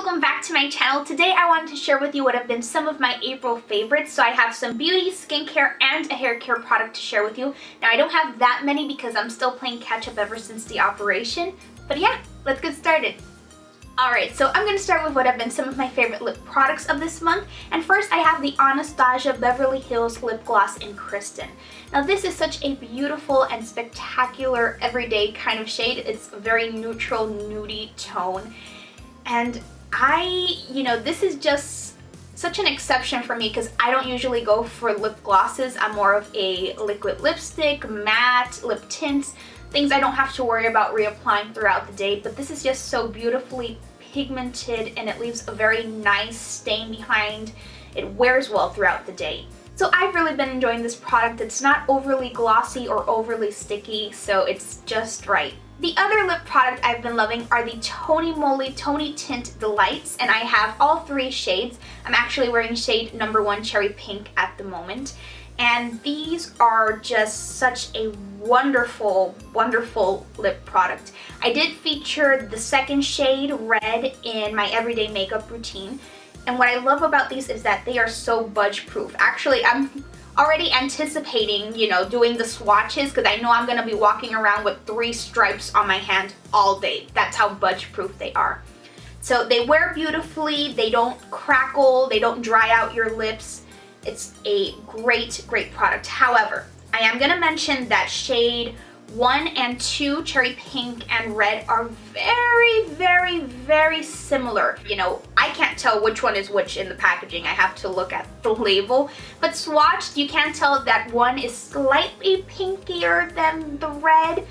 welcome back to my channel. Today I wanted to share with you what have been some of my April favorites. So I have some beauty, skincare, and a hair care product to share with you. Now I don't have that many because I'm still playing catch up ever since the operation. But yeah, let's get started. Alright, so I'm going to start with what have been some of my favorite lip products of this month. And first I have the Anastasia Beverly Hills Lip Gloss in Kristen. Now this is such a beautiful and spectacular everyday kind of shade. It's a very neutral, nudie tone. And this is just such an exception for me because I don't usually go for lip glosses. I'm more of a liquid lipstick, matte, lip tints, things I don't have to worry about reapplying throughout the day. But this is just so beautifully pigmented and it leaves a very nice stain behind. It wears well throughout the day. So I've really been enjoying this product. It's not overly glossy or overly sticky, so it's just right. The other lip product I've been loving are the Tony Moly Tony Tint Delights, and I have all three shades. I'm actually wearing shade number 1 Cherry Pink at the moment. And these are just such a wonderful, wonderful lip product. I did feature the second shade, Red, in my everyday makeup routine. And what I love about these is that they are so budge proof. Actually, I'm already anticipating, doing the swatches because I know I'm going to be walking around with 3 stripes on my hand all day. That's how budge proof they are. So they wear beautifully, they don't crackle, they don't dry out your lips. It's a great, great product. However, I am going to mention that shade 1 and 2, Cherry Pink and Red, are very, very, very similar. I can't tell which one is which in the packaging. I have to look at the label. But swatched, you can tell that one is slightly pinkier than the red.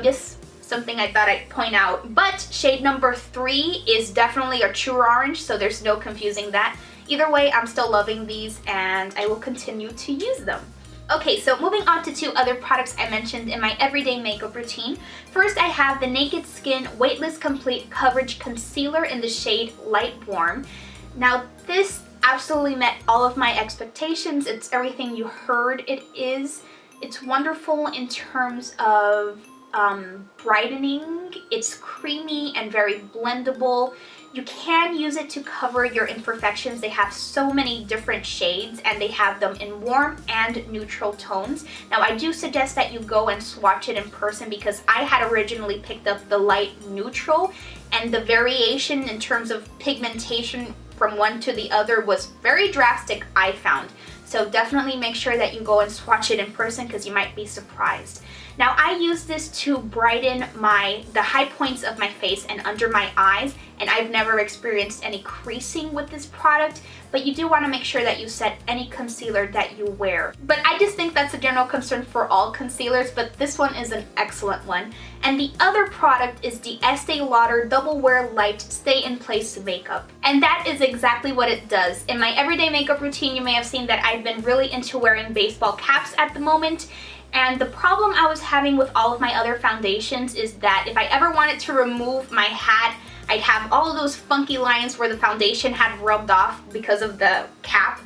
Just something I thought I'd point out. But shade number 3 is definitely a true orange, so there's no confusing that. Either way, I'm still loving these and I will continue to use them. Okay, so moving on to 2 other products I mentioned in my everyday makeup routine. First, I have the Naked Skin Weightless Complete Coverage Concealer in the shade Light Warm. Now, this absolutely met all of my expectations. It's everything you heard it is. It's wonderful in terms of brightening. It's creamy and very blendable. You can use it to cover your imperfections. They have so many different shades and they have them in warm and neutral tones. Now I do suggest that you go and swatch it in person because I had originally picked up the light neutral and the variation in terms of pigmentation from one to the other was very drastic, I found. So definitely make sure that you go and swatch it in person because you might be surprised. Now I use this to brighten the high points of my face and under my eyes, and I've never experienced any creasing with this product, but you do want to make sure that you set any concealer that you wear. But I just think that's a general concern for all concealers, but this one is an excellent one. And the other product is the Esteé Lauder Double Wear Light Stay in Place Makeup. And that is exactly what it does. In my everyday makeup routine, you may have seen that I've been really into wearing baseball caps at the moment. And the problem I was having with all of my other foundations is that if I ever wanted to remove my hat, I'd have all of those funky lines where the foundation had rubbed off because of the cap.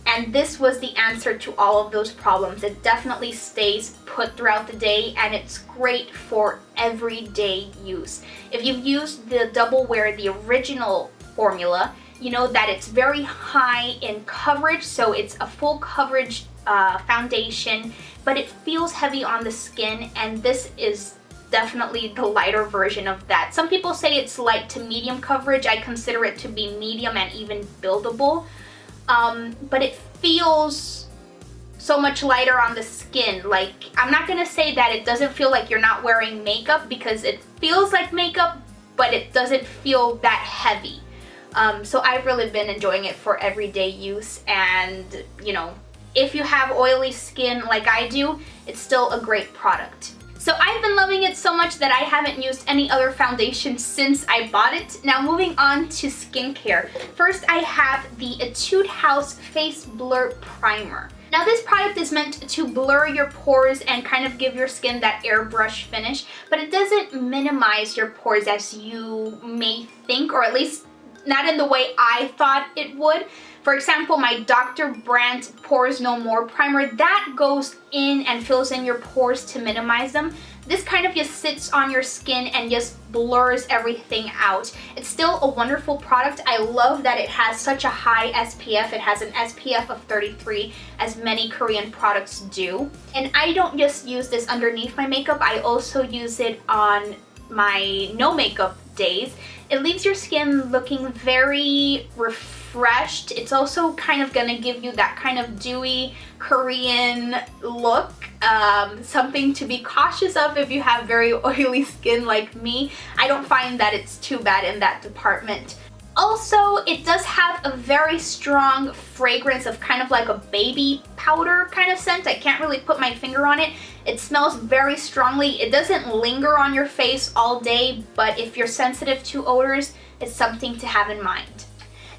And this was the answer to all of those problems. It definitely stays put throughout the day and it's great for everyday use. If you've used the Double Wear, the original formula, you know that it's very high in coverage, so it's a full coverage foundation, but it feels heavy on the skin, and this is definitely the lighter version of that. Some people say it's light to medium coverage. I consider it to be medium and even buildable, but it feels so much lighter on the skin. Like, I'm not gonna say that it doesn't feel like you're not wearing makeup because it feels like makeup, but it doesn't feel that heavy. So I've really been enjoying it for everyday use, and if you have oily skin like I do, it's still a great product. So I've been loving it so much that I haven't used any other foundation since I bought it. Now moving on to skincare. First I have the Etude House Face Blur Primer. Now this product is meant to blur your pores and kind of give your skin that airbrush finish, but it doesn't minimize your pores as you may think, or at least not in the way I thought it would. For example, my Dr. Brandt Pores No More Primer, that goes in and fills in your pores to minimize them. This kind of just sits on your skin and just blurs everything out. It's still a wonderful product. I love that it has such a high SPF. It has an SPF of 33, as many Korean products do. And I don't just use this underneath my makeup, I also use it on my no makeup days. It leaves your skin looking very refreshed. It's also kind of gonna give you that kind of dewy Korean look. Something to be cautious of if you have very oily skin like me. I don't find that it's too bad in that department. Also, it does have a very strong fragrance of kind of like a baby powder kind of scent. I can't really put my finger on it. It smells very strongly. It doesn't linger on your face all day, but if you're sensitive to odors, it's something to have in mind.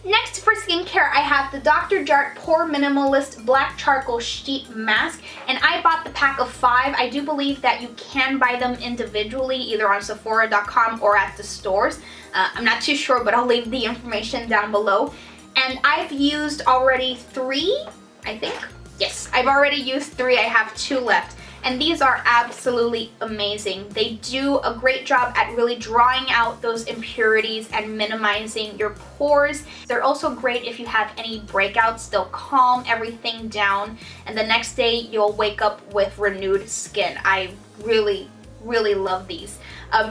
Next, for skincare, I have the Dr. Jart Pore Minimalist Black Charcoal Sheet Mask, and I bought the pack of 5. I do believe that you can buy them individually, either on Sephora.com or at the stores. I'm not too sure, but I'll leave the information down below. And I've used already 3, I think. Yes, I've already used 3. I have 2 left. And these are absolutely amazing. They do a great job at really drawing out those impurities and minimizing your pores. They're also great if you have any breakouts. They'll calm everything down, and the next day you'll wake up with renewed skin. I really, really love these.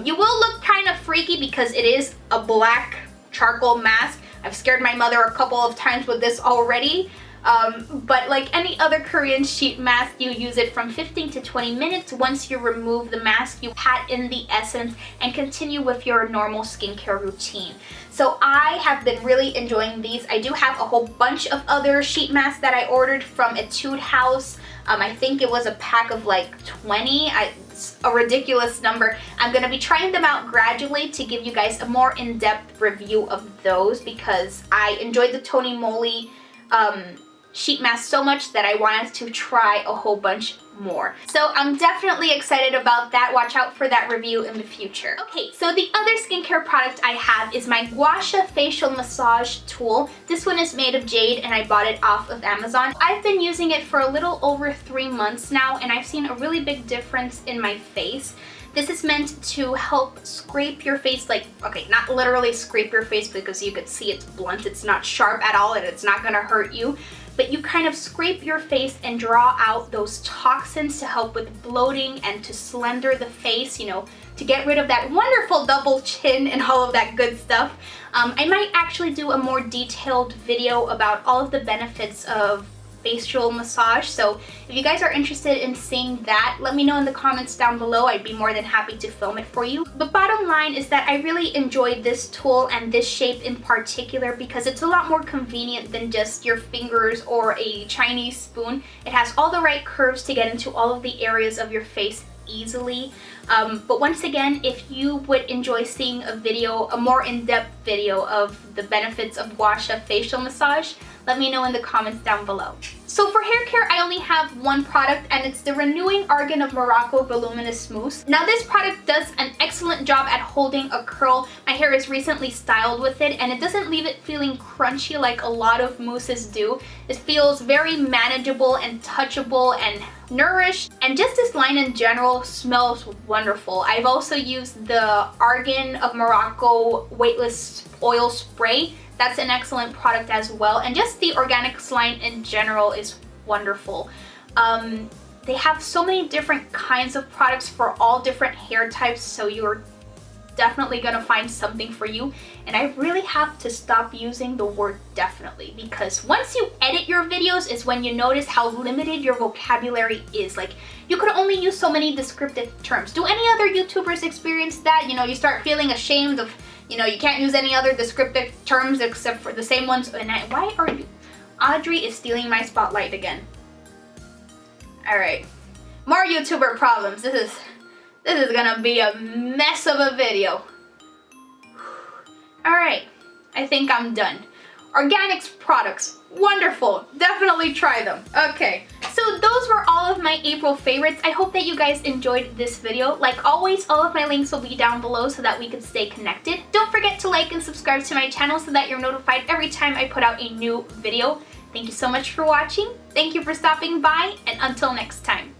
You will look kind of freaky because it is a black charcoal mask. I've scared my mother a couple of times with this already. But like any other Korean sheet mask, you use it from 15 to 20 minutes. Once you remove the mask, you pat in the essence and continue with your normal skincare routine. So I have been really enjoying these. I do have a whole bunch of other sheet masks that I ordered from Etude House. I think it was a pack of like 20. It's a ridiculous number. I'm going to be trying them out gradually to give you guys a more in-depth review of those, because I enjoyed the Tony Moly sheet mask so much that I wanted to try a whole bunch more. So I'm definitely excited about that. Watch out for that review in the future. Okay, so the other skincare product I have is my Gua Sha Facial Massage Tool. This one is made of jade and I bought it off of Amazon. I've been using it for a little over 3 months now, and I've seen a really big difference in my face. This is meant to help scrape your face, like, okay, not literally scrape your face because you could see it's blunt, it's not sharp at all, and it's not gonna hurt you. But you kind of scrape your face and draw out those toxins to help with bloating and to slender the face, you know, to get rid of that wonderful double chin and all of that good stuff. I might actually do a more detailed video about all of the benefits of facial massage, so if you guys are interested in seeing that, let me know in the comments down below. I'd be more than happy to film it for you. The bottom line is that I really enjoyed this tool and this shape in particular because it's a lot more convenient than just your fingers or a Chinese spoon. It has all the right curves to get into all of the areas of your face easily. But once again, if you would enjoy seeing a video, a more in-depth video of the benefits of Gua Sha facial massage, let me know in the comments down below. So for hair care, I only have one product, and it's the Renewing Argan of Morocco Voluminous Mousse. Now this product does an excellent job at holding a curl. My hair is recently styled with it, and it doesn't leave it feeling crunchy like a lot of mousses do. It feels very manageable and touchable and nourished, and just this line in general smells wonderful. I've also used the Argan of Morocco Weightless Oil Spray. That's an excellent product as well, and just the Organics line in general is wonderful. They have so many different kinds of products for all different hair types, so you're definitely gonna find something for you. And I really have to stop using the word definitely, because once you edit your videos is when you notice how limited your vocabulary is. Like, you could only use so many descriptive terms. Do any other YouTubers experience that? You know, you start feeling ashamed of, you know, you can't use any other descriptive terms except for the same ones. And why are you? Audrey is stealing my spotlight again. Alright, more YouTuber problems. This is gonna be a mess of a video. Alright, I think I'm done. Organics products, wonderful. Definitely try them. Okay, so those were all of my April favorites. I hope that you guys enjoyed this video. Like always, all of my links will be down below so that we can stay connected. Don't forget to like and subscribe to my channel so that you're notified every time I put out a new video. Thank you so much for watching. Thank you for stopping by, and until next time.